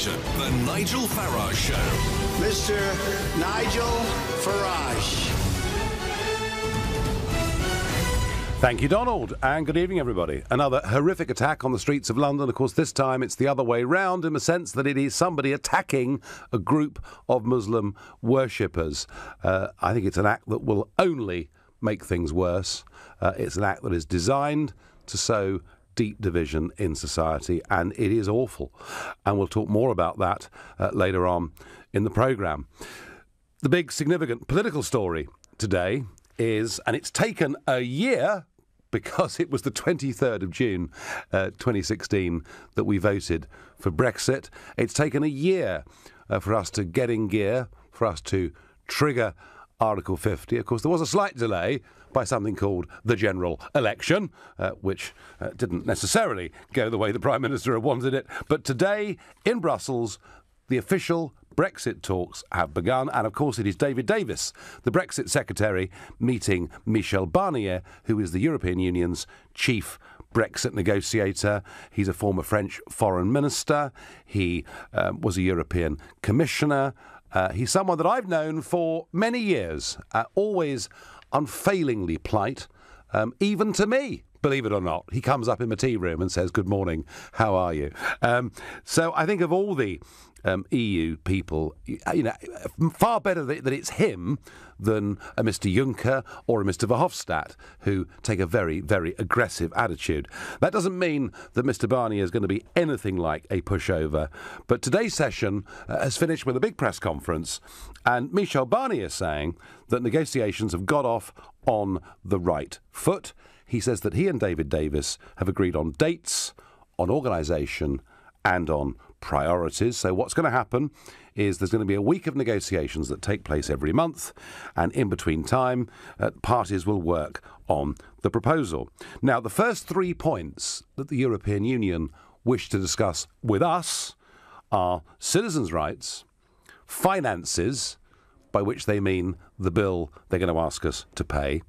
station, The Nigel Farage Show. Mr. Nigel Farage. Thank you, Donald, and good evening, everybody. Another horrific attack on the streets of London. Of course, this time it's the other way round in the sense that it is somebody attacking a group of Muslim worshippers. I think it's an act that will only make things worse. It's an act that is designed to sow deep division in society, and it is awful. And we'll talk more about that later on in the programme. The big significant political story today is, and it's taken a year because it was the 23rd of June 2016 that we voted for Brexit. It's taken a year for us to get in gear, for us to trigger Article 50. Of course, there was a slight delay by something called the general election, which didn't necessarily go the way the Prime Minister had wanted it. But today, in Brussels, the official Brexit talks have begun, and of course it is David Davis, the Brexit Secretary, meeting Michel Barnier, who is the European Union's chief Brexit negotiator. He's a former French foreign minister. He was a European commissioner. He's someone that I've known for many years, always unfailingly polite, even to me. Believe it or not, he comes up in the tea room and says, "Good morning, how are you?" So I think of all the EU people, far better that it's him than a Mr. Juncker or a Mr. Verhofstadt, who take a very, very aggressive attitude. That doesn't mean that Mr. Barnier is going to be anything like a pushover. But today's session has finished with a big press conference, and Michel Barnier saying that negotiations have got off on the right foot. He says that he and David Davis have agreed on dates, on organisation and on priorities. So what's going to happen is there's going to be a week of negotiations that take place every month, and in between time, parties will work on the proposal. Now, the first 3 points that the European Union wish to discuss with us are citizens' rights, finances, by which they mean the bill they're going to ask us to pay,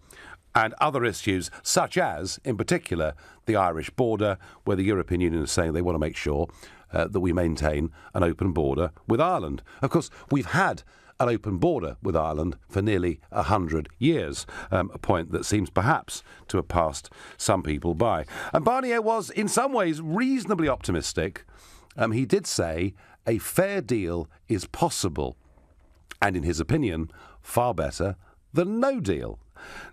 and other issues such as, in particular, the Irish border, where the European Union is saying they want to make sure that we maintain an open border with Ireland. Of course, we've had an open border with Ireland for nearly 100 years, a point that seems perhaps to have passed some people by. And Barnier was, in some ways, reasonably optimistic. He did say a fair deal is possible, and in his opinion, far better than no deal.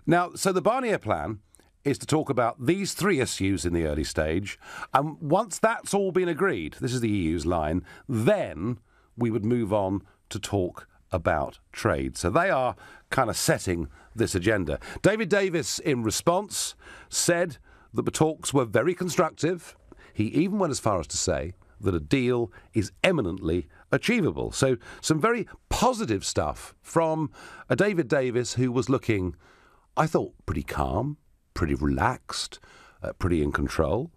Now, so the Barnier plan is to talk about these 3 issues in the early stage, and once that's all been agreed, this is the EU's line, then we would move on to talk about trade. So they are kind of setting this agenda. David Davis, in response, said that the talks were very constructive. He even went as far as to say that a deal is eminently achievable. So some very positive stuff from a David Davis who was looking, I thought, pretty calm, pretty relaxed, pretty in control.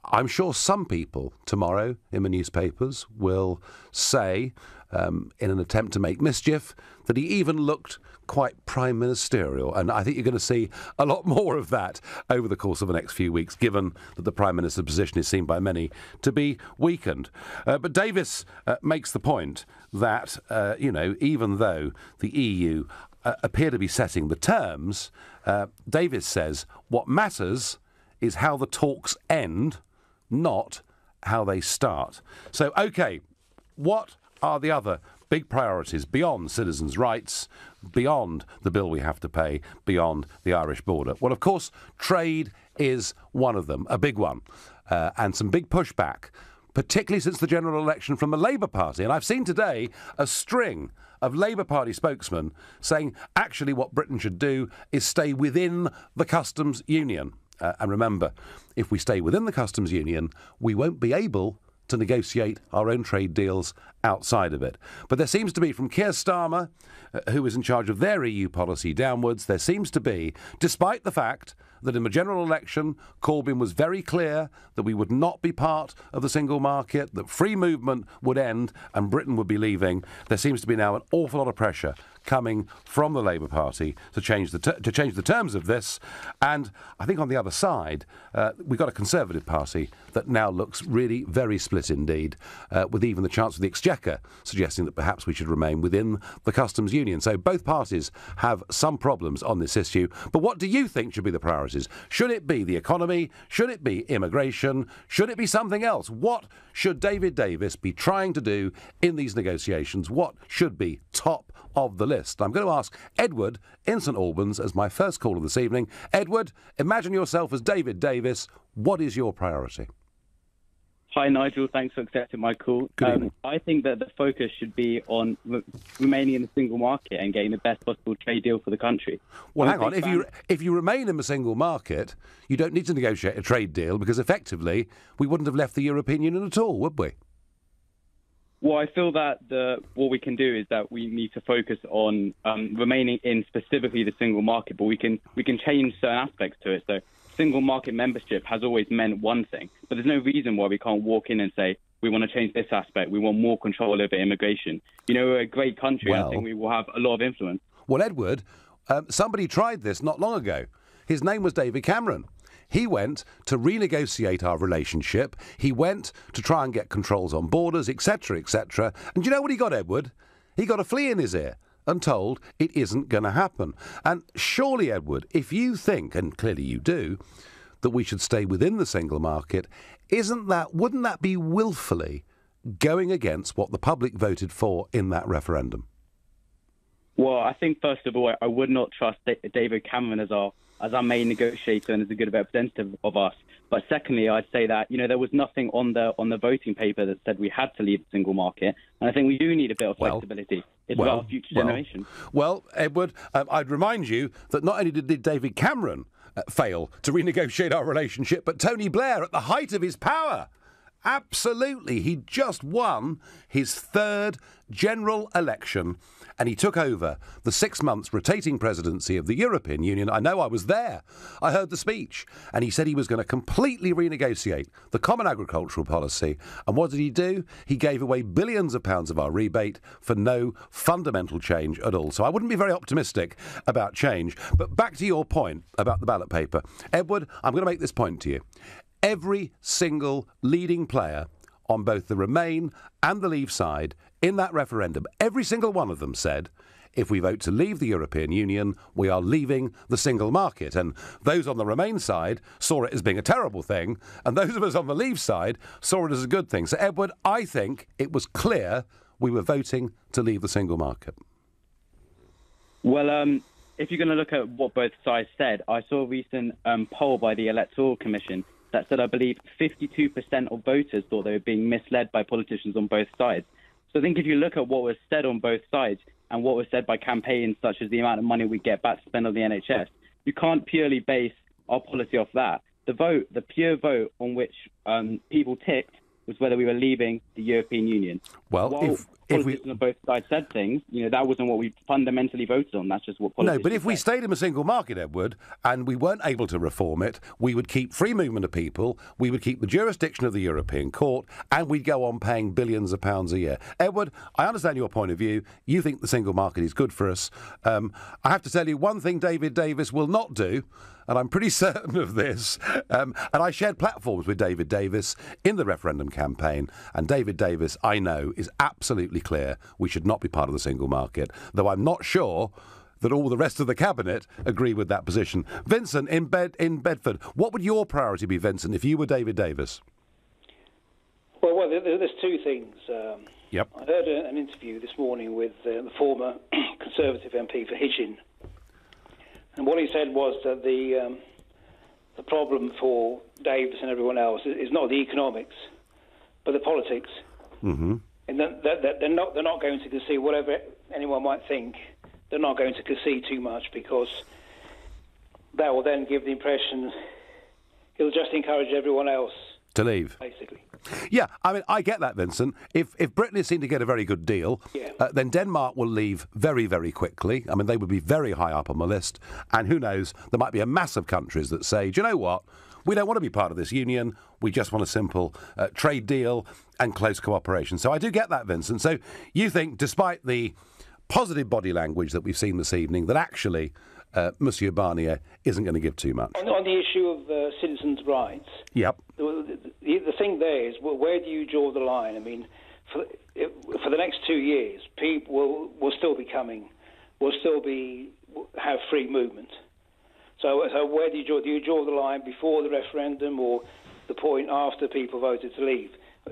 I'm sure some people tomorrow in the newspapers will say, in an attempt to make mischief, that he even looked quite prime ministerial. And I think you're going to see a lot more of that over the course of the next few weeks, given that the Prime Minister's position is seen by many to be weakened. But Davis makes the point that, even though the EU appear to be setting the terms, Davis says what matters is how the talks end, not how they start. So, OK, what are the other big priorities beyond citizens' rights, beyond the bill we have to pay, beyond the Irish border? Well, of course, trade is one of them, a big one, and some big pushback, particularly since the general election from the Labour Party. And I've seen today a string of Labour Party spokesmen saying actually what Britain should do is stay within the customs union. And remember, if we stay within the customs union, we won't be able to negotiate our own trade deals outside of it. But there seems to be, from Keir Starmer, who is in charge of their EU policy downwards, there seems to be, despite the fact that in the general election, Corbyn was very clear that we would not be part of the single market, that free movement would end and Britain would be leaving. There seems to be now an awful lot of pressure coming from the Labour Party to change the terms of this. And I think on the other side, we've got a Conservative Party that now looks really very split indeed, with even the Chancellor of the Exchequer suggesting that perhaps we should remain within the customs union. So both parties have some problems on this issue. But what do you think should be the priorities? Should it be the economy? Should it be immigration? Should it be something else? What should David Davis be trying to do in these negotiations? What should be top of the list? I'm going to ask Edward in St Albans as my first caller this evening. Edward, imagine yourself as David Davis. What is your priority? Hi, Nigel. Thanks for accepting my call. Good evening. I think that the focus should be on remaining in the single market and getting the best possible trade deal for the country. Well, hang on. If you remain in the single market, you don't need to negotiate a trade deal because effectively we wouldn't have left the European Union at all, would we? Well, I feel that what we can do is that we need to focus on remaining in specifically the single market, but we can change certain aspects to it. So single market membership has always meant one thing, but there's no reason why we can't walk in and say, we want to change this aspect. We want more control over immigration. You know, we're a great country. Well, I think we will have a lot of influence. Well, Edward, somebody tried this not long ago. His name was David Cameron. He went to renegotiate our relationship. He went to try and get controls on borders, etc., etc. And do you know what he got, Edward? He got a flea in his ear and told it isn't going to happen. And surely, Edward, if you think, and clearly you do, that we should stay within the single market, wouldn't that be willfully going against what the public voted for in that referendum? Well, I think, first of all, I would not trust David Cameron as our main negotiator and as a good representative of us. But secondly, I'd say that, you know, there was nothing on the voting paper that said we had to leave the single market. And I think we do need a bit of flexibility. It's about our future generation. Well, Edward, I'd remind you that not only did David Cameron fail to renegotiate our relationship, but Tony Blair, at the height of his power, absolutely, he just won his third general election and he took over the 6 months rotating presidency of the European Union. I know, I was there. I heard the speech. And he said he was going to completely renegotiate the common agricultural policy. And what did he do? He gave away billions of pounds of our rebate for no fundamental change at all. So I wouldn't be very optimistic about change. But back to your point about the ballot paper. Edward, I'm going to make this point to you. Every single leading player on both the Remain and the Leave side in that referendum, every single one of them said, if we vote to leave the European Union, we are leaving the single market. And those on the Remain side saw it as being a terrible thing, and those of us on the Leave side saw it as a good thing. So, Edward, I think it was clear we were voting to leave the single market. Well, if you're going to look at what both sides said, I saw a recent poll by the Electoral Commission that said, I believe, 52% of voters thought they were being misled by politicians on both sides. So I think if you look at what was said on both sides and what was said by campaigns, such as the amount of money we get back to spend on the NHS, you can't purely base our policy off that. The pure vote on which people ticked was whether we were leaving the European Union. Well, while politicians on both sides said things, you know, that wasn't what we fundamentally voted on. That's just what politicians No, but if we stayed in a single market, Edward, and we weren't able to reform it, we would keep free movement of people, we would keep the jurisdiction of the European Court, and we'd go on paying billions of pounds a year. Edward, I understand your point of view. You think the single market is good for us. I have to tell you one thing David Davis will not do, and I'm pretty certain of this, and I shared platforms with David Davis in the referendum campaign, and David Davis, I know, is absolutely clear we should not be part of the single market, though I'm not sure that all the rest of the cabinet agree with that position. Vincent, in Bedford, what would your priority be, Vincent, if you were David Davis? Well, there's two things. Yep. I heard an interview this morning with the former Conservative MP for Hitchin. And what he said was that the problem for Davis and everyone else is not the economics, but the politics. Mm-hmm. And that they're not going to concede whatever anyone might think. They're not going to concede too much because that will then give the impression he'll just encourage everyone else To leave. basically. Yeah, I mean, I get that, Vincent. If Britain is seen to get a very good deal, then Denmark will leave very, very quickly. I mean, they would be very high up on the list. And who knows, there might be a mass of countries that say, do you know what? We don't want to be part of this union. We just want a simple trade deal and close cooperation. So I do get that, Vincent. So you think, despite the positive body language that we've seen this evening, that actually Monsieur Barnier isn't going to give too much? On the issue of citizens' rights, Yep. the thing there is, where do you draw the line? I mean, for the next 2 years, people will still be coming, have free movement. So where do you draw? Do you draw the line before the referendum or the point after people voted to leave?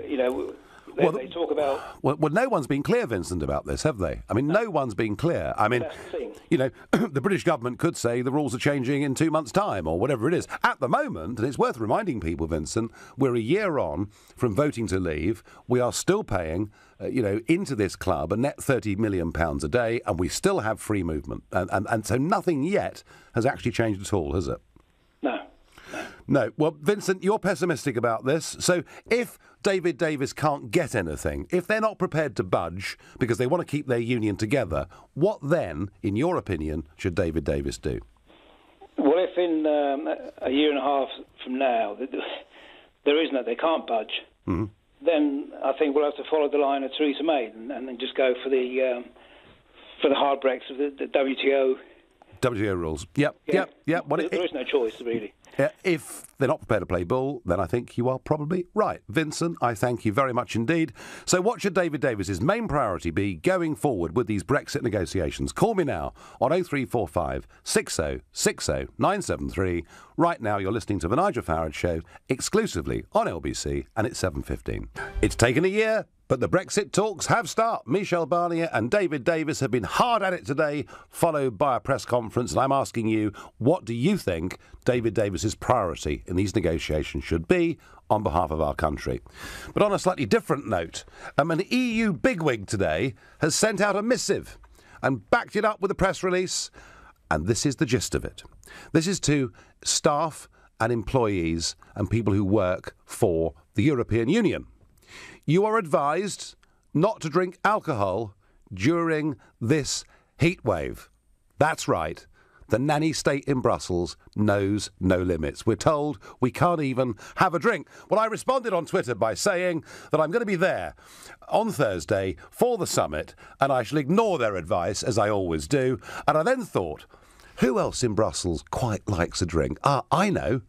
You know, they talk about... Well, no one's been clear, Vincent, about this, have they? I mean, no one's been clear. I mean, That's the thing. you know, the British government could say the rules are changing in 2 months' time or whatever it is. At the moment, and it's worth reminding people, Vincent, we're a year on from voting to leave. We are still paying, into this club a net £30 million a day, and we still have free movement. And so nothing yet has actually changed at all, has it? No. Well, Vincent, you're pessimistic about this. So if David Davis can't get anything, if they're not prepared to budge because they want to keep their union together, what then, in your opinion, should David Davis do? Well, if in a year and a half from now they can't budge, then I think we'll have to follow the line of Theresa May and then just go for the hard Brexit of the WTO. WTO rules. Yep. Well, there is no choice, really. If they're not prepared to play ball, then I think you are probably right. Vincent, I thank you very much indeed. So what should David Davis's main priority be going forward with these Brexit negotiations? Call me now on 0345 60 60 973. Right now you're listening to The Nigel Farage Show exclusively on LBC, and it's 7:15. It's taken a year, but the Brexit talks have started. Michel Barnier and David Davis have been hard at it today, followed by a press conference. And I'm asking you, what do you think David Davis's priority in these negotiations should be on behalf of our country? But on a slightly different note, an EU bigwig today has sent out a missive and backed it up with a press release. And this is the gist of it. This is to staff and employees and people who work for the European Union. You are advised not to drink alcohol during this heat wave. That's right. The nanny state in Brussels knows no limits. We're told we can't even have a drink. Well, I responded on Twitter by saying that I'm going to be there on Thursday for the summit, and I shall ignore their advice, as I always do. And I then thought, who else in Brussels quite likes a drink? I know.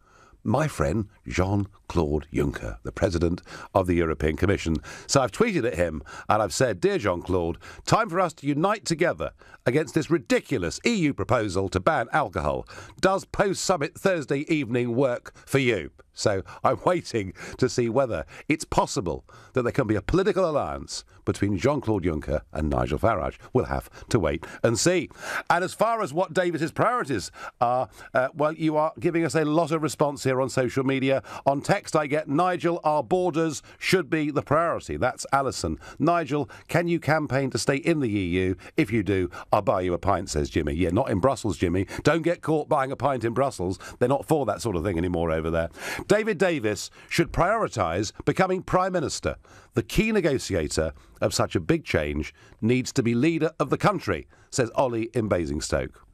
My friend Jean-Claude Juncker, the President of the European Commission. So I've tweeted at him and I've said, Dear Jean-Claude, time for us to unite together against this ridiculous EU proposal to ban alcohol. Does post-summit Thursday evening work for you? So I'm waiting to see whether it's possible that there can be a political alliance between Jean-Claude Juncker and Nigel Farage. We'll have to wait and see. And as far as what Davis's priorities are, well, you are giving us a lot of response here on social media. On text, I get, Nigel, our borders should be the priority. That's Alison. Nigel, can you campaign to stay in the EU? If you do, I'll buy you a pint, says Jimmy. Yeah, not in Brussels, Jimmy. Don't get caught buying a pint in Brussels. They're not for that sort of thing anymore over there. David Davis should prioritise becoming Prime Minister. The key negotiator of such a big change needs to be leader of the country, says Ollie in Basingstoke.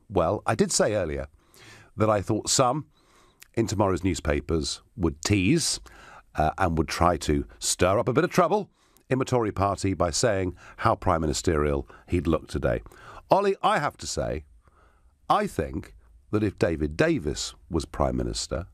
Well, I did say earlier that I thought some in tomorrow's newspapers would tease and would try to stir up a bit of trouble in the Tory party by saying how prime ministerial he'd look today. Ollie, I have to say, I think that if David Davis was Prime Minister,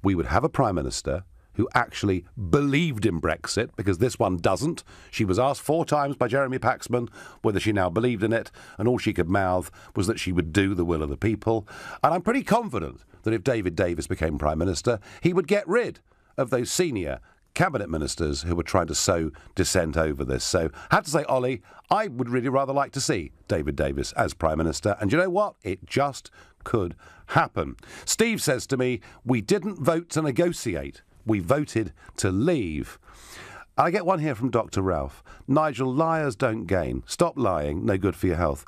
we would have a Prime Minister who actually believed in Brexit, because this one doesn't. She was asked 4 times by Jeremy Paxman whether she now believed in it, and all she could mouth was that she would do the will of the people. And I'm pretty confident that if David Davis became Prime Minister, he would get rid of those senior cabinet ministers who were trying to sow dissent over this. So I have to say, Ollie, I would really rather like to see David Davis as Prime Minister. And you know what? It just could happen. Steve says to me, we didn't vote to negotiate. We voted to leave. I get one here from Dr. Ralph. Nigel, liars don't gain. Stop lying. No good for your health.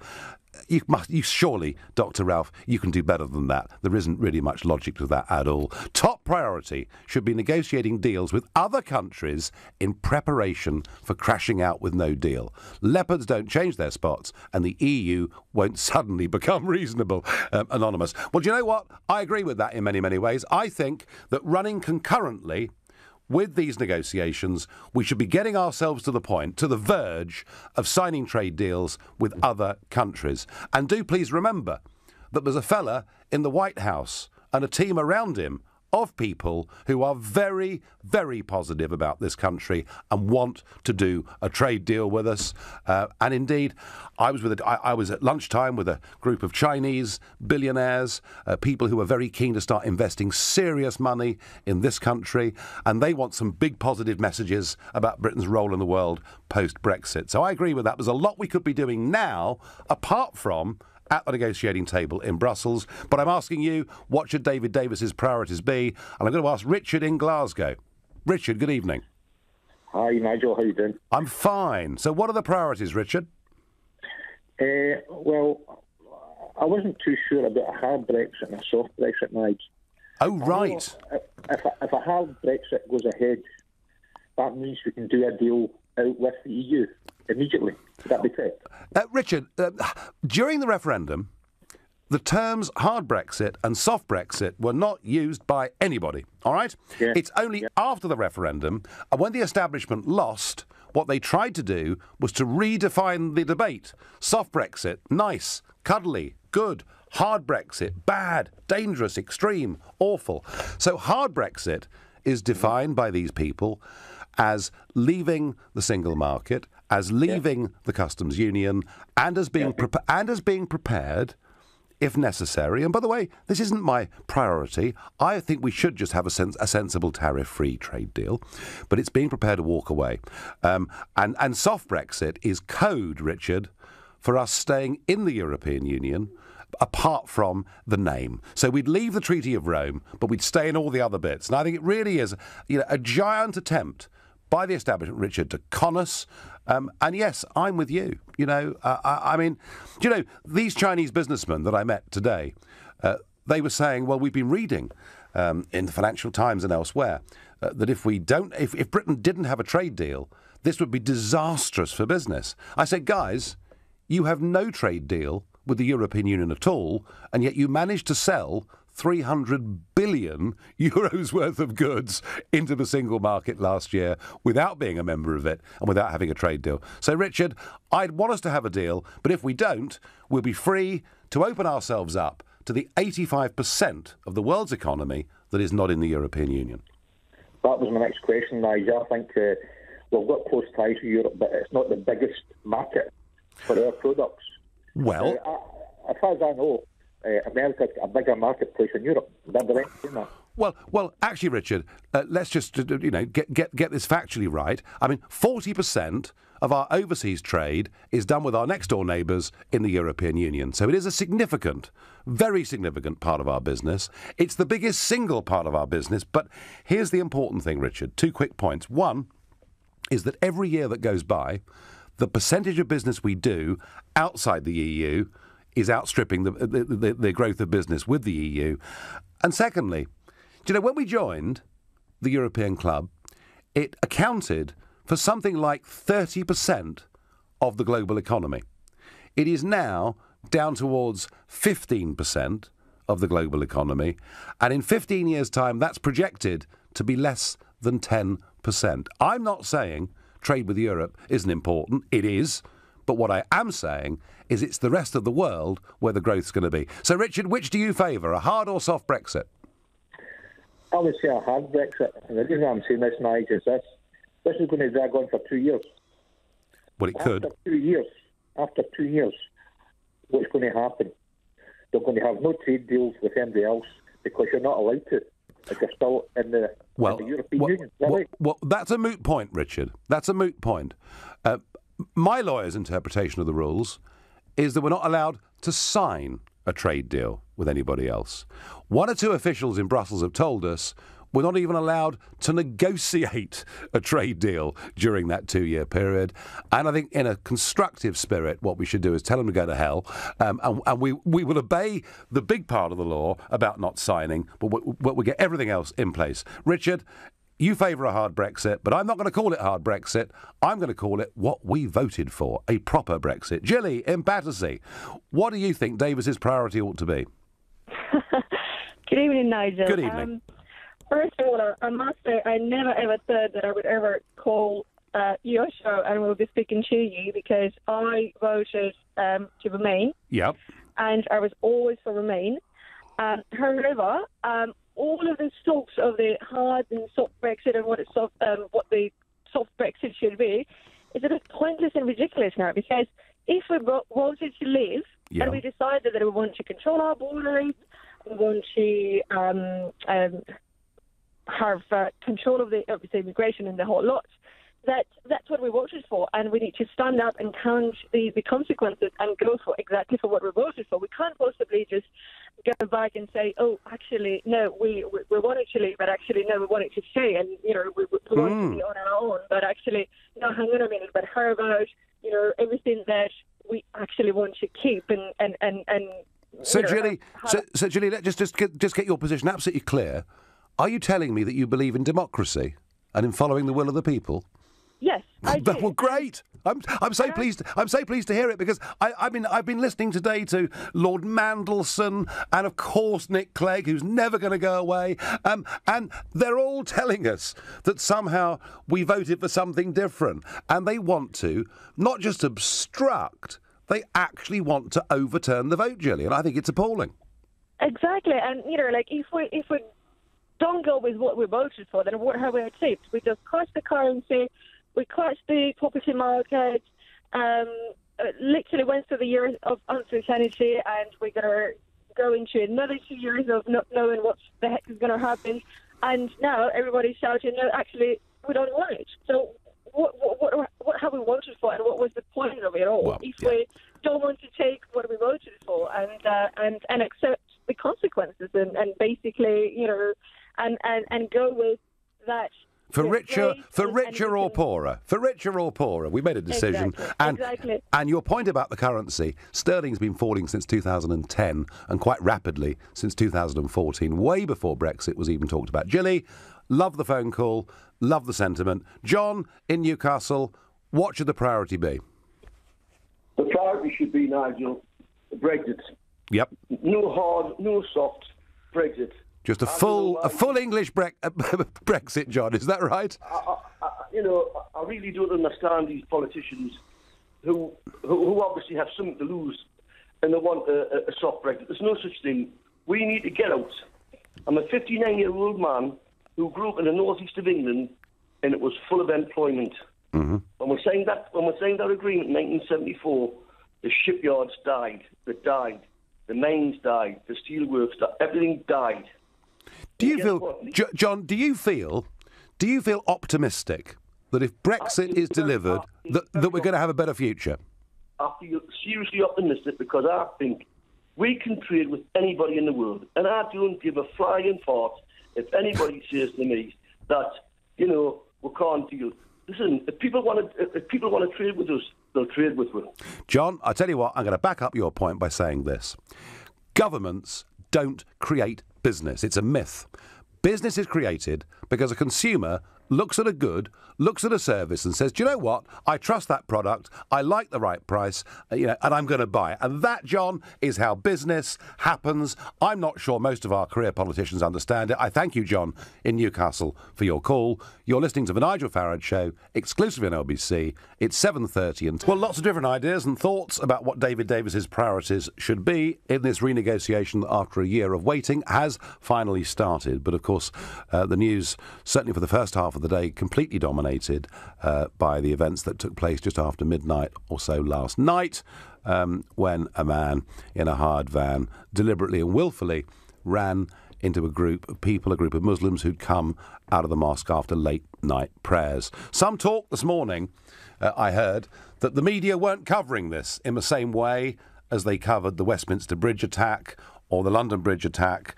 you surely, Dr. Ralph, you can do better than that. There isn't really much logic to that at all. Top priority should be negotiating deals with other countries in preparation for crashing out with no deal. Leopards don't change their spots, and the EU won't suddenly become reasonable. Anonymous. Well, do you know what? I agree with that in many, many ways. I think that running concurrently with these negotiations, we should be getting ourselves to the verge of signing trade deals with other countries. And do please remember that there's a fella in the White House and a team around him of people who are very, very positive about this country and want to do a trade deal with us. And indeed, I was at lunchtime with a group of Chinese billionaires, people who are very keen to start investing serious money in this country, and they want some big positive messages about Britain's role in the world post-Brexit. So I agree with that. There's a lot we could be doing now, apart from at the negotiating table in Brussels. But I'm asking you, what should David Davis's priorities be? And I'm going to ask Richard in Glasgow. Richard, good evening. Hi, Nigel. How you doing? I'm fine. So what are the priorities, Richard? Well, I wasn't too sure about a hard Brexit and a soft Brexit, Nigel. Oh, right. If a hard Brexit goes ahead, that means we can do a deal out with the EU immediately. Would that be correct? Richard, during the referendum, the terms hard Brexit and soft Brexit were not used by anybody, all right? Yeah. It's only after the referendum, and when the establishment lost, what they tried to do was to redefine the debate. Soft Brexit, nice, cuddly, good. Hard Brexit, bad, dangerous, extreme, awful. So hard Brexit is defined by these people as leaving the single market, as leaving the customs union, and as being prepared, if necessary. And by the way, this isn't my priority. I think we should just have a sensible tariff-free trade deal, but it's being prepared to walk away. And soft Brexit is code, Richard, for us staying in the European Union, apart from the name. So we'd leave the Treaty of Rome, but we'd stay in all the other bits. And I think it really is, a giant attempt by the establishment, Richard, to con us. And yes, I'm with you. I mean, these Chinese businessmen that I met today, they were saying, well, we've been reading in the Financial Times and elsewhere that if Britain didn't have a trade deal, this would be disastrous for business. I said, guys, you have no trade deal with the European Union at all, and yet you managed to sell 300 billion euros worth of goods into the single market last year without being a member of it and without having a trade deal. So, Richard, I'd want us to have a deal, but if we don't, we'll be free to open ourselves up to the 85% of the world's economy that is not in the European Union. That was my next question, Nigel. I think we've got close ties with Europe, but it's not the biggest market for our products. Well, as far as I know, America's got a bigger marketplace in Europe. Is that the right thing? Well, actually, Richard, let's just get this factually right. I mean, 40% of our overseas trade is done with our next door neighbours in the European Union. So it is a significant, very significant part of our business. It's the biggest single part of our business. But here's the important thing, Richard. 2 quick points. One is that every year that goes by, the percentage of business we do outside the EU is outstripping the growth of business with the EU. And secondly, when we joined the European Club, it accounted for something like 30% of the global economy. It is now down towards 15% of the global economy, and in 15 years' time, that's projected to be less than 10%. I'm not saying trade with Europe isn't important. It is. But what I am saying is it's the rest of the world where the growth's going to be. So, Richard, which do you favour, a hard or soft Brexit? I would say a hard Brexit. And the reason I'm saying this, Nigel, is this is going to drag on for 2 years. Well, it could. After two years, what's going to happen? They're going to have no trade deals with anybody else because you're not allowed to. If you're still in the European Union. Is that right? Well, that's a moot point, Richard. That's a moot point. My lawyer's interpretation of the rules is that we're not allowed to sign a trade deal with anybody else. 1 or 2 officials in Brussels have told us were not even allowed to negotiate a trade deal during that 2-year period. And I think in a constructive spirit, what we should do is tell them to go to hell, and we will obey the big part of the law about not signing, but we get everything else in place. Richard, you favour a hard Brexit, but I'm not going to call it hard Brexit. I'm going to call it what we voted for, a proper Brexit. Gilly in Battersea, what do you think Davis's priority ought to be? Good evening, Nigel. Good evening. First of all, I must say I never ever thought that I would ever call your show and will be speaking to you, because I voted to Remain. Yep. And I was always for Remain. However, all of the talks of the hard and soft Brexit and what the soft Brexit should be is a bit pointless and ridiculous now, because if we wanted to leave and we decided that we want to control our borders, we want to have control of the immigration and the whole lot, that's what we voted for, and we need to stand up and count the consequences and go for exactly for what we voted for. We can't possibly just go back and say, oh, actually, no, we wanted to leave, but actually, no, we wanted to stay, and, we wanted to be on our own, but actually, no, hang on a minute, but how about, everything that we actually want to keep and So, Gilly, let's just get your position absolutely clear. Are you telling me that you believe in democracy and in following the will of the people? Yes, I do. Well, great. I'm so pleased. I'm so pleased to hear it, because I've been listening today to Lord Mandelson and of course Nick Clegg, who's never going to go away, and they're all telling us that somehow we voted for something different, and they want to not just obstruct, they actually want to overturn the vote, Gillian. I think it's appalling. Exactly, and if we don't go with what we voted for, then what have we achieved? We just crushed the currency. We crashed the property market, literally went through the years of uncertainty, and we're going to go into another 2 years of not knowing what the heck is going to happen. And now everybody's shouting, no, actually, we don't want it. So what have we voted for, and what was the point of it all? We don't want to take what we voted for and accept the consequences and basically, and go with that. For richer or poorer. For richer or poorer. We made a decision. Exactly. And your point about the currency, sterling's been falling since 2010 and quite rapidly since 2014, way before Brexit was even talked about. Gilly, love the phone call, love the sentiment. John in Newcastle, what should the priority be? The priority should be, Nigel, Brexit. Yep. No hard, no soft Brexit. Just a full English Brexit, John. Is that right? I really don't understand these politicians who obviously have something to lose, and they want a soft Brexit. There's no such thing. We need to get out. I'm a 59-year-old man who grew up in the northeast of England, and it was full of employment. Mm-hmm. When we signed that agreement in 1974, the shipyards died. They died. The mines died. The steelworks died. Everything died. Do you feel, John? Do you feel optimistic that if Brexit is delivered, that we're going to have a better future? I feel seriously optimistic, because I think we can trade with anybody in the world, and I don't give a flying fart if anybody says to me that we can't deal. Listen, if people want to trade with us, they'll trade with us. John, I tell you what, I'm going to back up your point by saying this: governments don't create business. It's a myth. Business is created because a consumer looks at a good, looks at a service and says, do you know what? I trust that product. I like the right price, and I'm going to buy it. And that, John, is how business happens. I'm not sure most of our career politicians understand it. I thank you, John, in Newcastle, for your call. You're listening to the Nigel Farage Show, exclusively on LBC. It's 7:30. And lots of different ideas and thoughts about what David Davis's priorities should be in this renegotiation that, after a year of waiting, has finally started. But, of course, the news, certainly for the first half of the day, completely dominated by the events that took place just after midnight or so last night, when a man in a hard van deliberately and willfully ran into a group of people, a group of Muslims who'd come out of the mosque after late night prayers. Some talk this morning, I heard, that the media weren't covering this in the same way as they covered the Westminster Bridge attack or the London Bridge attack.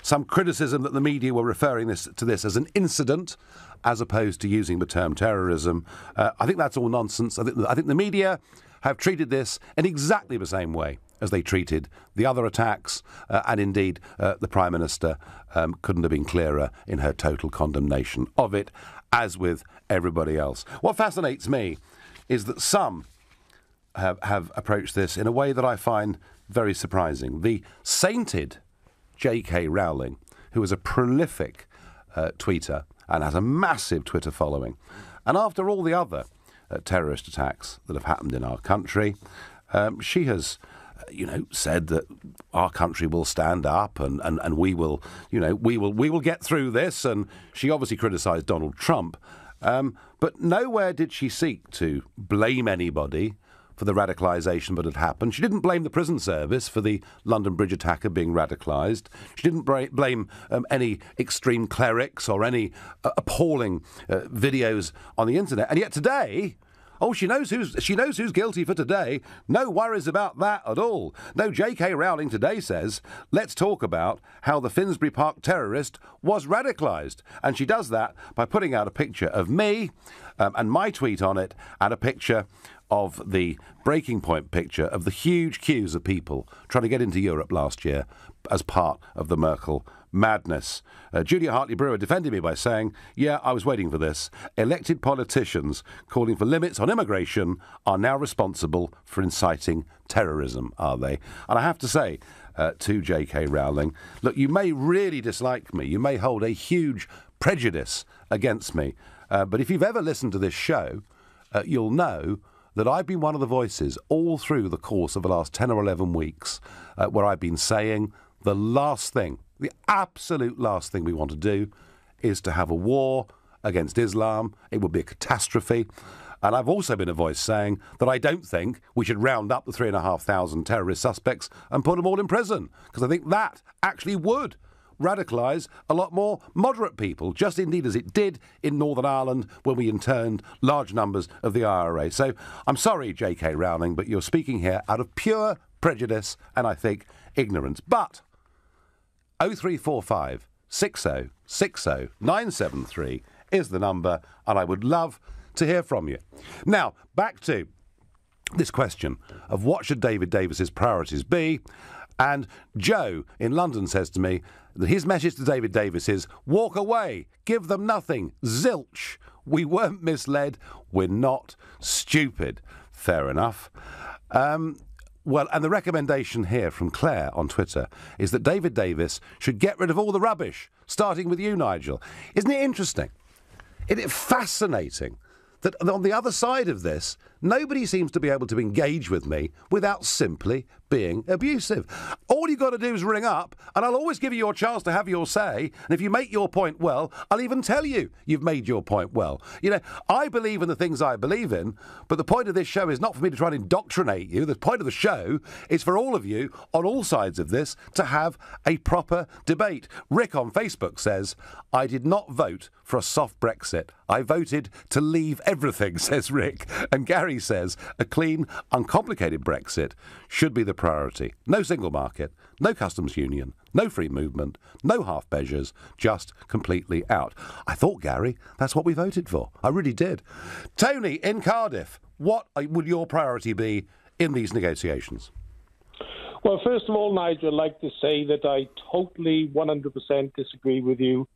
Some criticism that the media were referring to this as an incident, as opposed to using the term terrorism. I think that's all nonsense. I think the media have treated this in exactly the same way as they treated the other attacks, and indeed the Prime Minister couldn't have been clearer in her total condemnation of it, as with everybody else. What fascinates me is that some have approached this in a way that I find very surprising. The sainted J.K. Rowling, who is a prolific tweeter and has a massive Twitter following, and after all the other terrorist attacks that have happened in our country, she has said that our country will stand up and we will get through this. And she obviously criticised Donald Trump, but nowhere did she seek to blame anybody for the radicalisation that had happened. She didn't blame the prison service for the London Bridge attacker being radicalised. She didn't blame any extreme clerics or any appalling videos on the internet. And yet today, she knows who's guilty for today. No worries about that at all. No, J.K. Rowling today says, let's talk about how the Finsbury Park terrorist was radicalised. And she does that by putting out a picture of me and my tweet on it, and a picture of the breaking point picture of the huge queues of people trying to get into Europe last year as part of the Merkel madness. Julia Hartley-Brewer defended me by saying, yeah, I was waiting for this. Elected politicians calling for limits on immigration are now responsible for inciting terrorism, are they? And I have to say to J.K. Rowling, look, you may really dislike me. You may hold a huge prejudice against me. But if you've ever listened to this show, you'll know that I've been one of the voices all through the course of the last 10 or 11 weeks where I've been saying the last thing, the absolute last thing we want to do is to have a war against Islam. It would be a catastrophe. And I've also been a voice saying that I don't think we should round up the 3,500 terrorist suspects and put them all in prison, because I think that actually would radicalise a lot more moderate people, just indeed as it did in Northern Ireland when we interned large numbers of the IRA. So I'm sorry, J.K. Rowling, but you're speaking here out of pure prejudice and, I think, ignorance. But 0345 60 60 973 is the number, and I would love to hear from you. Now, back to this question of what should David Davis's priorities be. And Joe in London says to me that his message to David Davis is, walk away, give them nothing, zilch. We weren't misled, we're not stupid. Fair enough. Well, and the recommendation here from Claire on Twitter is that David Davis should get rid of all the rubbish, starting with you, Nigel. Isn't it interesting? Isn't it fascinating that on the other side of this, nobody seems to be able to engage with me without simply being abusive. All you've got to do is ring up, and I'll always give you your chance to have your say. And if you make your point well, I'll even tell you you've made your point well. You know, I believe in the things I believe in, but the point of this show is not for me to try and indoctrinate you. The point of the show is for all of you on all sides of this to have a proper debate. Rick on Facebook says, I did not vote for a soft Brexit. I voted to leave everything, says Rick. And Gary says, a clean, uncomplicated Brexit should be the priority. No single market, no customs union, no free movement, no half measures, just completely out. I thought, Gary, that's what we voted for. I really did. Tony in Cardiff, what would your priority be in these negotiations? Well, first of all, Nigel, I'd like to say that I totally 100% disagree with you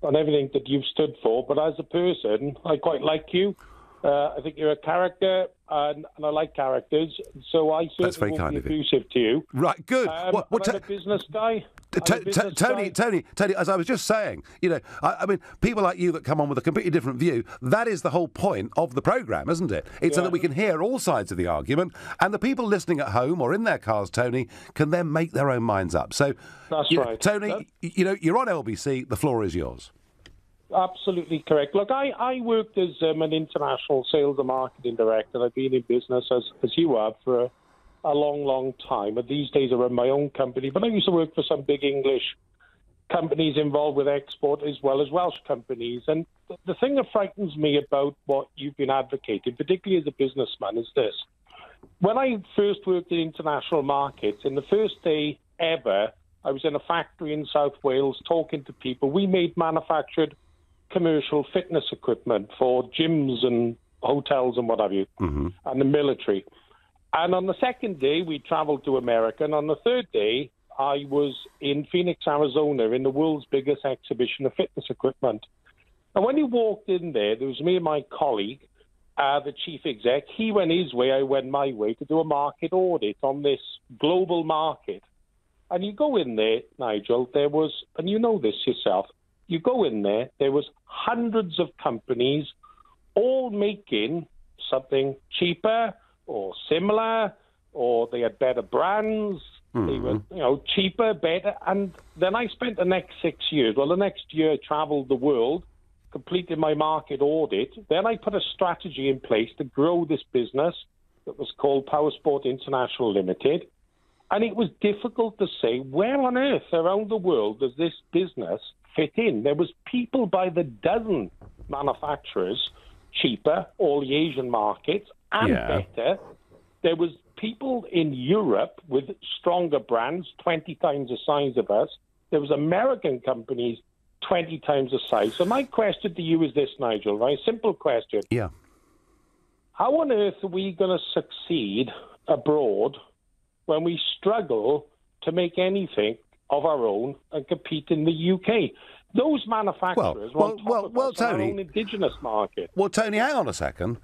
on everything that you've stood for. But as a person, I quite like you. I think you're a character, and I like characters, so I certainly won't be abusive to you. Right, good. I'm a business guy. Tony, as I was just saying, you know, I mean, people like you that come on with a completely different view, that is the whole point of the programme, isn't it? It's so that we can hear all sides of the argument, and the people listening at home or in their cars, Tony, can then make their own minds up. So, that's right. Tony, you know, you're on LBC, the floor is yours. Absolutely correct. Look, I worked as an international sales and marketing director. I've been in business, as you have, for a long, long time. But these days I run my own company. But I used to work for some big English companies involved with export as well as Welsh companies. And the thing that frightens me about what you've been advocating, particularly as a businessman, is this. When I first worked in international markets, in the first day ever, I was in a factory in South Wales talking to people. We made manufactured commercial fitness equipment for gyms and hotels and what have you, and the military. And on the second day, we traveled to America. And on the third day, I was in Phoenix, Arizona, in the world's biggest exhibition of fitness equipment. And when you walked in there was me and my colleague, the chief exec. He went his way, I went my way to do a market audit on this global market. And you go in there, Nigel, there was, and you know this yourself, you go in there was hundreds of companies all making something cheaper or similar, or they had better brands. They were, cheaper, better. And then I spent the next 6 years. Well, the next year I travelled the world, completed my market audit. Then I put a strategy in place to grow this business that was called Powersport International Limited. And it was difficult to say, where on earth around the world does this business fit in? There was people by the dozen manufacturers, cheaper, all the Asian markets, and better. There was people in Europe with stronger brands, 20 times the size of us. There was American companies, 20 times the size. So my question to you is this, Nigel, right? Simple question. Yeah. How on earth are we going to succeed abroad when we struggle to make anything of our own and compete in the UK? Those manufacturers well, Tony, our own indigenous market. Well, Tony, hang on a second.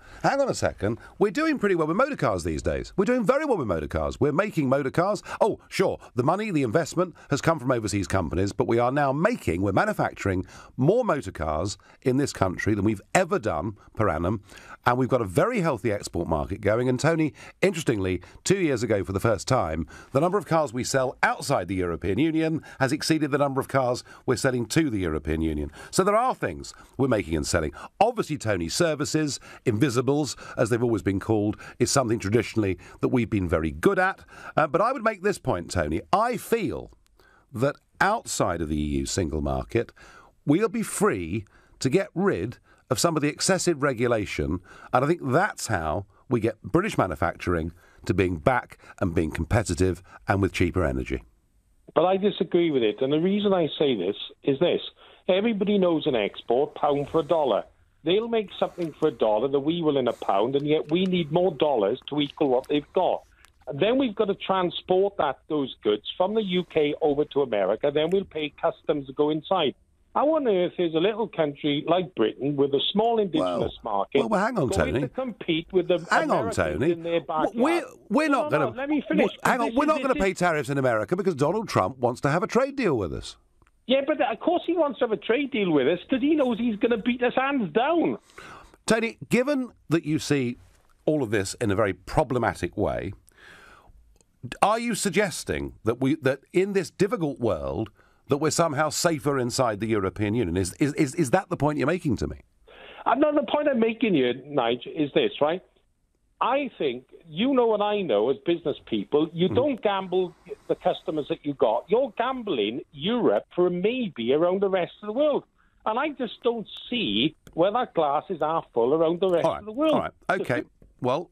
We're doing pretty well with motor cars these days. We're doing very well with motor cars. We're making motor cars. Oh, sure, the money, the investment has come from overseas companies, but we're manufacturing more motor cars in this country than we've ever done per annum. And we've got a very healthy export market going. And, Tony, interestingly, 2 years ago for the first time, the number of cars we sell outside the European Union has exceeded the number of cars we're selling to the European Union. So there are things we're making and selling. Obviously, Tony, services, invisibles, as they've always been called, is something traditionally that we've been very good at. But I would make this point, Tony. I feel that outside of the EU single market, we'll be free to get rid of some of the excessive regulation, and I think that's how we get British manufacturing to being back and being competitive and with cheaper energy. But I disagree with it, and the reason I say this is this. Everybody knows an export, pound for a dollar. They'll make something for a dollar that we will in a pound, and yet we need more dollars to equal what they've got. And then we've got to transport those goods from the UK over to America, then we'll pay customs to go inside. How on earth is a little country like Britain with a small indigenous market hang on, going Tony. to compete with the Americans in their backyard? We're not going to. Let me finish. Hang on, we're not going to pay tariffs in America because Donald Trump wants to have a trade deal with us. Yeah, but of course he wants to have a trade deal with us because he knows he's going to beat us hands down. Tony, given that you see all of this in a very problematic way, are you suggesting that in this difficult world that we're somehow safer inside the European Union? Is that the point you're making to me? No, the point I'm making you, Nigel, is this, right? I think, you know and I know as business people, you don't gamble the customers that you got. You're gambling Europe for a maybe around the rest of the world. And I just don't see where that glass is half full around the rest of the world. All right, OK. Well,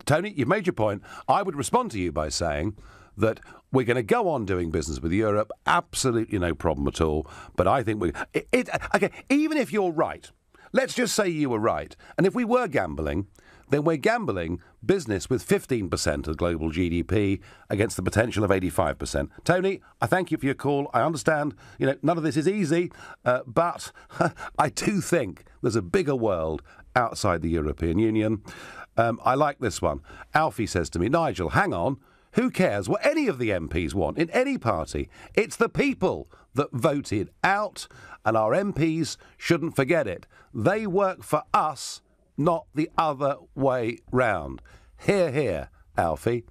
Tony, you've made your point. I would respond to you by saying that we're going to go on doing business with Europe, absolutely no problem at all. But I think OK, even if you're right, let's just say you were right. And if we were gambling, then we're gambling business with 15% of global GDP against the potential of 85%. Tony, I thank you for your call. I understand, none of this is easy, but I do think there's a bigger world outside the European Union. I like this one. Alfie says to me, Nigel, hang on. Who cares what any of the MPs want in any party? It's the people that voted out, and our MPs shouldn't forget it. They work for us, not the other way round. Hear, hear, Alfie.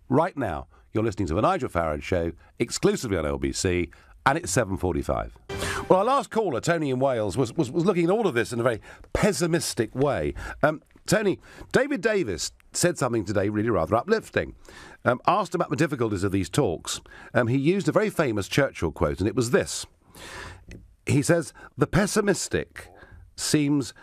Right now, you're listening to the Nigel Farage Show, exclusively on LBC, and it's 7:45. Well, our last caller, Tony in Wales, was looking at all of this in a very pessimistic way. Tony, David Davis said something today really rather uplifting. Asked about the difficulties of these talks, he used a very famous Churchill quote, and it was this. He says, the pessimistic seems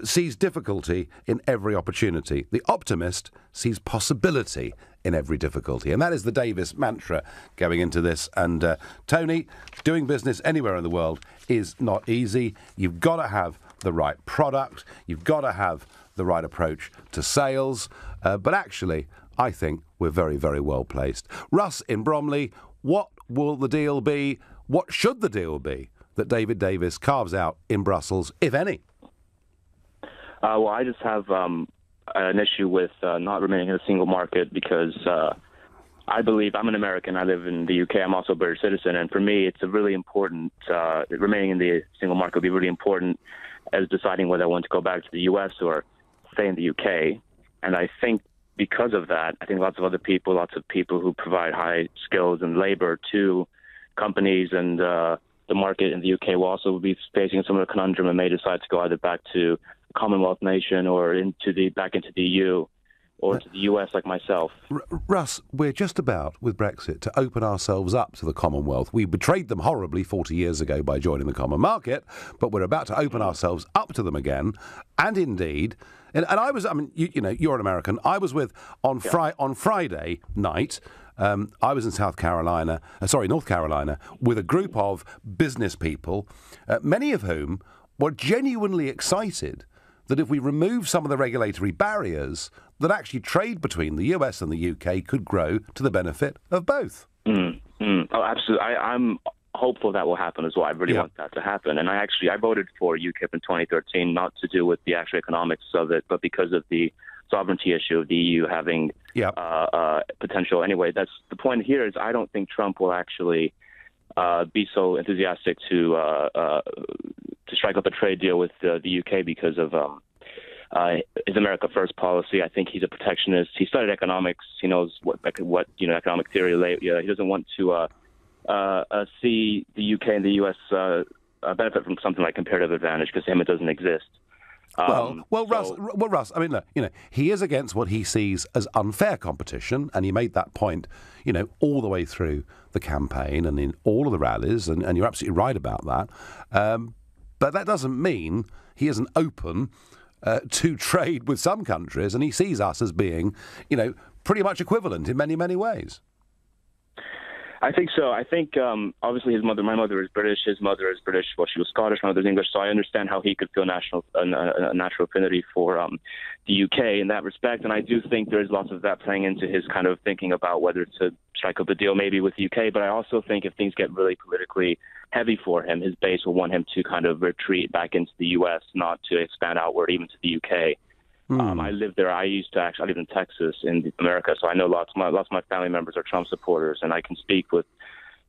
sees difficulty in every opportunity. The optimist sees possibility in every difficulty. And that is the Davis mantra going into this. And Tony, doing business anywhere in the world is not easy. You've got to have the right product. You've got to have the right approach to sales. But actually, I think we're very, very well placed. Russ in Bromley, what will the deal be? What should the deal be that David Davis carves out in Brussels, if any? Well, I just have an issue with not remaining in a single market because I believe I'm an American. I live in the UK. I'm also a British citizen. And for me, it's a really important, remaining in the single market will be really important as deciding whether I want to go back to the US or stay in the UK. And I think because of that, I think lots of people who provide high skills and labor to companies and the market in the UK will also be facing some of the conundrum and may decide to go either back to a Commonwealth nation or back into the EU or to the US like myself. Russ, we're just about, with Brexit, to open ourselves up to the Commonwealth. We betrayed them horribly 40 years ago by joining the common market, but we're about to open ourselves up to them again. And indeed, and I was, I mean, you're an American. I was on Friday night, I was in North Carolina, with a group of business people, many of whom were genuinely excited that if we remove some of the regulatory barriers, that actually trade between the US and the UK could grow to the benefit of both. Oh, absolutely. I'm hopeful that will happen as well. I really want that to happen. And I voted for UKIP in 2013, not to do with the actual economics of it, but because of the sovereignty issue of the EU having potential. Anyway, that's the point here is I don't think Trump will actually be so enthusiastic to strike up a trade deal with the UK because of his America First policy. I think he's a protectionist. He studied economics. He knows what economic theory. He doesn't want to see the UK and the US benefit from something like comparative advantage because to him it doesn't exist. Russ. I mean, look, he is against what he sees as unfair competition, and he made that point, all the way through the campaign and in all of the rallies, and you're absolutely right about that. But that doesn't mean he isn't open to trade with some countries, and he sees us as being, pretty much equivalent in many, many ways. I think so. I think obviously my mother is British, his mother is British. Well, she was Scottish, my mother's English, so I understand how he could feel a natural affinity for the UK in that respect. And I do think there's lots of that playing into his kind of thinking about whether to strike up a deal maybe with the UK. But I also think if things get really politically heavy for him, his base will want him to kind of retreat back into the US, not to expand outward even to the UK. I live there. I live in Texas in America, so I know lots of my family members are Trump supporters, and I can speak with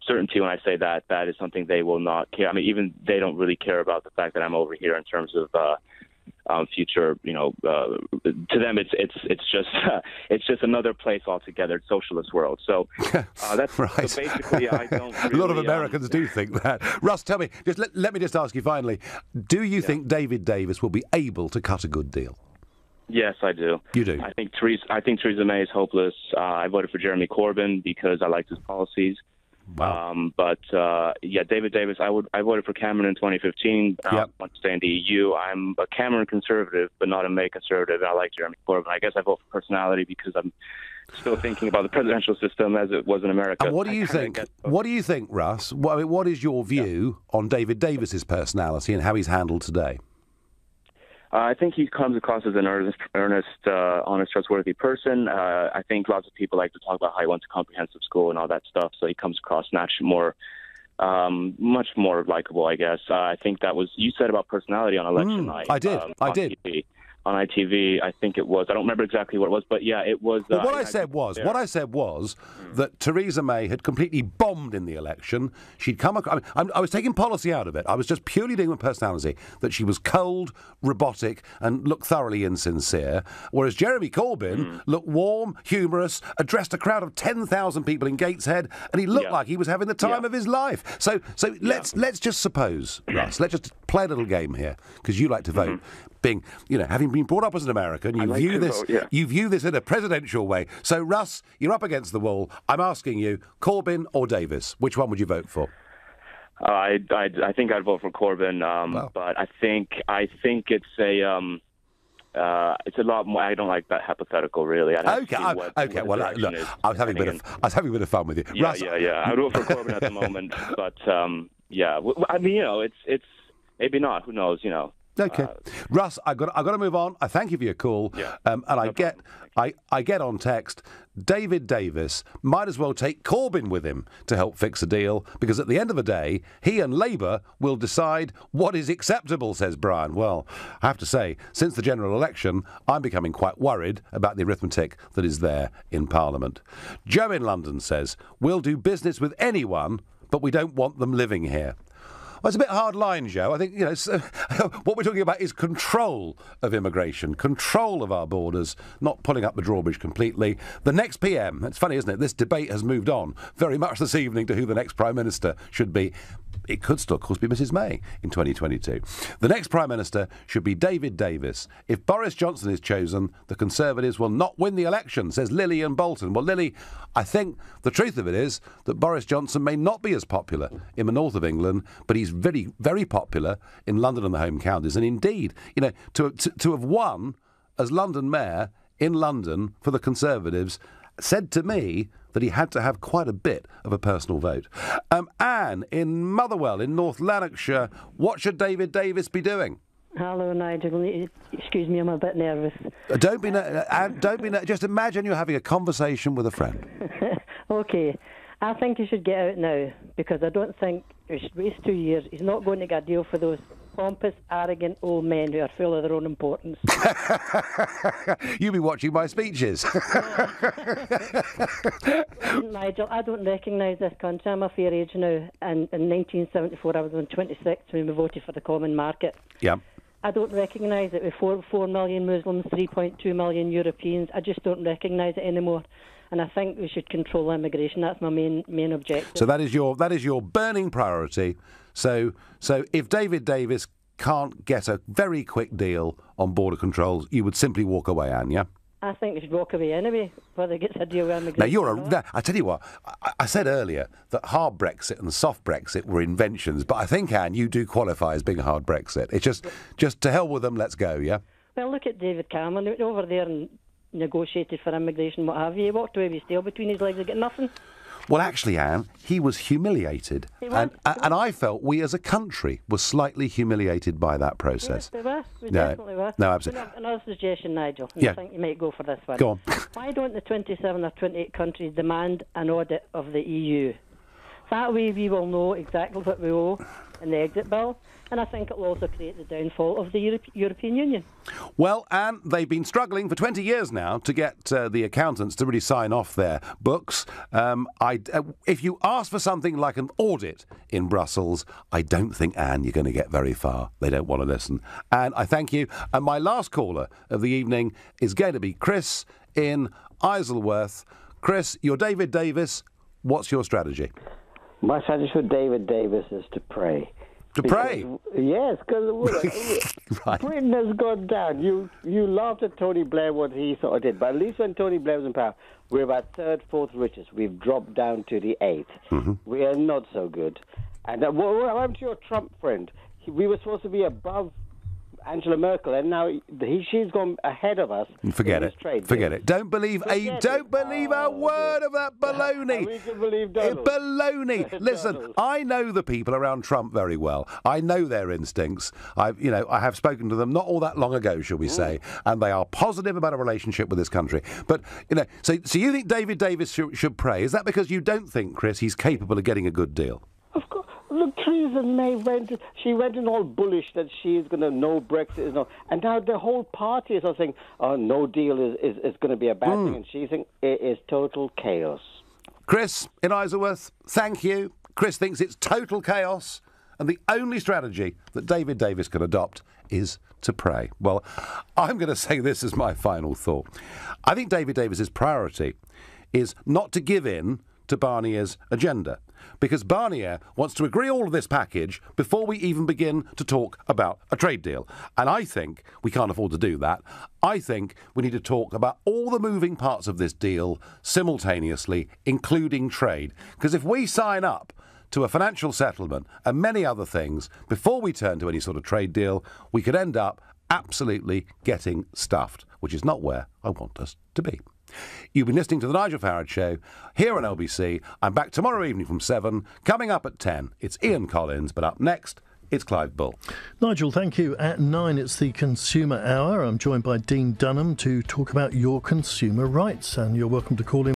certainty when I say that is something they will not care. I mean, even they don't really care about the fact that I'm over here in terms of future. To them, it's just another place altogether. It's socialist world. So that's right. So basically, I don't. Really, a lot of Americans do think that. Russ, tell me, let me just ask you finally: do you think David Davis will be able to cut a good deal? Yes, I do. You do? I think Theresa May is hopeless. I voted for Jeremy Corbyn because I liked his policies. Wow. David Davis, I voted for Cameron in 2015. I want to stay in the EU. I'm a Cameron conservative, but not a May conservative. I like Jeremy Corbyn. I guess I vote for personality because I'm still thinking about the presidential system as it was in America. And what do you think? What do you think, Russ? What is your view on David Davis's personality and how he's handled today? I think he comes across as an earnest, honest, trustworthy person. I think lots of people like to talk about how he went to comprehensive school and all that stuff, so he comes across much more likable, I guess. I think that was you said about personality on election night. I did. TV. On ITV, I think it was. I don't remember exactly what it was, but yeah, it was. What I said was that Theresa May had completely bombed in the election. She'd come. I was taking policy out of it. I was just purely dealing with personality. That she was cold, robotic, and looked thoroughly insincere. Whereas Jeremy Corbyn looked warm, humorous, addressed a crowd of 10,000 people in Gateshead, and he looked like he was having the time of his life. So let's just suppose, Russ. Let's just play a little game here because you like to vote. Having been brought up as an American, you view this in a presidential way. So, Russ, you're up against the wall. I'm asking you, Corbyn or Davis, which one would you vote for? I think I'd vote for Corbyn, Wow. but I think it's a lot more. I don't like that hypothetical, really. I'd have to see what the Well, direction look, is I was having a bit of fun with you. Yeah, Russ, yeah. I vote for Corbyn at the moment, but yeah. I mean, it's maybe not. Who knows? Okay, Russ, I got to move on. I thank you for your call. Yeah, and I get on text. David Davis might as well take Corbyn with him to help fix a deal, because at the end of the day, he and Labour will decide what is acceptable, says Brian. Well, I have to say, since the general election, I'm becoming quite worried about the arithmetic that is there in Parliament. Joe in London says, we'll do business with anyone, but we don't want them living here. Well, it's a bit hard line, Joe. I think, what we're talking about is control of immigration, control of our borders, not pulling up the drawbridge completely. The next PM, it's funny, isn't it? This debate has moved on very much this evening to who the next Prime Minister should be. It could still, of course, be Mrs May in 2022. The next Prime Minister should be David Davis. If Boris Johnson is chosen, the Conservatives will not win the election, says Lily in Bolton. Well, Lily, I think the truth of it is that Boris Johnson may not be as popular in the north of England, but he's very, very popular in London and the home counties. And indeed, to have won as London Mayor in London for the Conservatives said to me that he had to have quite a bit of a personal vote. Anne in Motherwell in North Lanarkshire, what should David Davis be doing? Hello, Nigel. Excuse me, I'm a bit nervous. Don't be just imagine you're having a conversation with a friend. Okay. I think he should get out now, because I don't think he should waste 2 years. He's not going to get a deal for those pompous, arrogant old men who are full of their own importance. You'll be watching my speeches. Nigel, I don't recognise this country. I'm a fair age now, and in 1974 I was on 26 when we voted for the common market. Yeah. I don't recognise it with 4 million Muslims, 3.2 million Europeans. I just don't recognise it anymore. And I think we should control immigration. That's my main objective. So that is your burning priority. So if David Davis can't get a very quick deal on border controls, you would simply walk away, Anne, yeah? I think we should walk away anyway, whether he gets a deal with immigration. Now, I tell you what, I said earlier that hard Brexit and soft Brexit were inventions, but I think, Anne, you do qualify as being a hard Brexit. It's just to hell with them, let's go, yeah? Well, look at David Cameron. He went over there and negotiated for immigration, what have you. He walked away with his tail between his legs and got nothing. Well, actually, Anne, he was humiliated. And I felt we as a country were slightly humiliated by that process. Yes, we were. We definitely were. No, absolutely. Another suggestion, Nigel. Yeah. I think you might go for this one. Go on. Why don't the 27 or 28 countries demand an audit of the EU? That way we will know exactly what we owe in the exit bill. And I think it will also create the downfall of the European Union. Well, Anne, they've been struggling for 20 years now to get the accountants to really sign off their books. If you ask for something like an audit in Brussels, I don't think, Anne, you're going to get very far. They don't want to listen. And I thank you. And my last caller of the evening is going to be Chris in Isleworth. Chris, you're David Davis. What's your strategy? My strategy for David Davis is to pray. To pray? Yes, because right. Britain has gone down. You laughed at Tony Blair, what he sort of did, but at least when Tony Blair was in power, we were about third, fourth richest. We've dropped down to the eighth. Mm-hmm. We are not so good. And what happened to your Trump friend? We were supposed to be above Angela Merkel, and now she's gone ahead of us. Forget it. Forget it. Don't believe a word of that baloney. We can believe Donald. Baloney. Listen, I know the people around Trump very well. I know their instincts. I have spoken to them not all that long ago, shall we say, and they are positive about a relationship with this country. But so you think David Davis should pray? Is that because you don't think, Chris, he's capable of getting a good deal? Of course. Look, Theresa May went in all bullish that she is going to no Brexit, and now the whole party is all saying, "Oh, no deal is going to be a bad thing," and she's saying it is total chaos. Chris in Isleworth, thank you. Chris thinks it's total chaos, and the only strategy that David Davis can adopt is to pray. Well, I'm going to say this as my final thought. I think David Davis's priority is not to give in to Barnier's agenda, because Barnier wants to agree all of this package before we even begin to talk about a trade deal. And I think we can't afford to do that. I think we need to talk about all the moving parts of this deal simultaneously, including trade. Because if we sign up to a financial settlement and many other things before we turn to any sort of trade deal, we could end up absolutely getting stuffed, which is not where I want us to be. You've been listening to The Nigel Farage Show here on LBC. I'm back tomorrow evening from 7. Coming up at 10, it's Ian Collins, but up next, it's Clive Bull. Nigel, thank you. At 9, it's the Consumer Hour. I'm joined by Dean Dunham to talk about your consumer rights, and you're welcome to call in